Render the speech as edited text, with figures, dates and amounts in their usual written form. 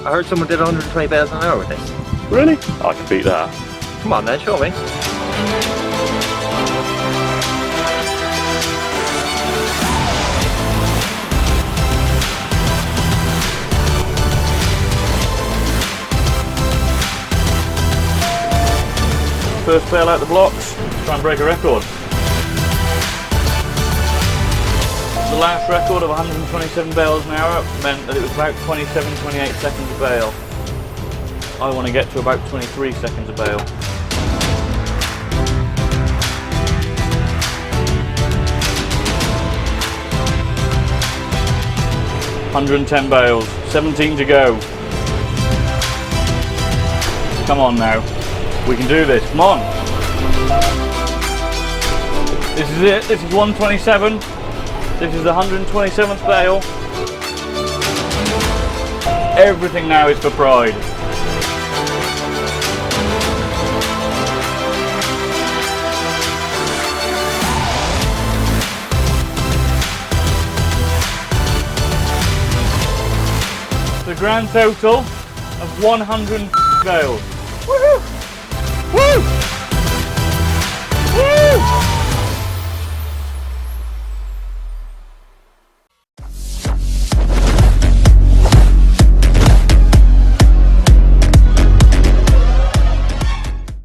I heard someone did 120 bales an hour with this. Really? I can beat that. Come on then, show me. First bale out the blocks, try and break a record. The last record of 127 bales an hour meant that it was about 27-28 seconds a bale. I want to get to about 23 seconds a bale. $110 bales, 17 to go. Come on now, we can do this, come on. This is it, this is 127. This is the 127th bale. Everything now is for pride. The grand total of 100 bales. Woohoo! Woo!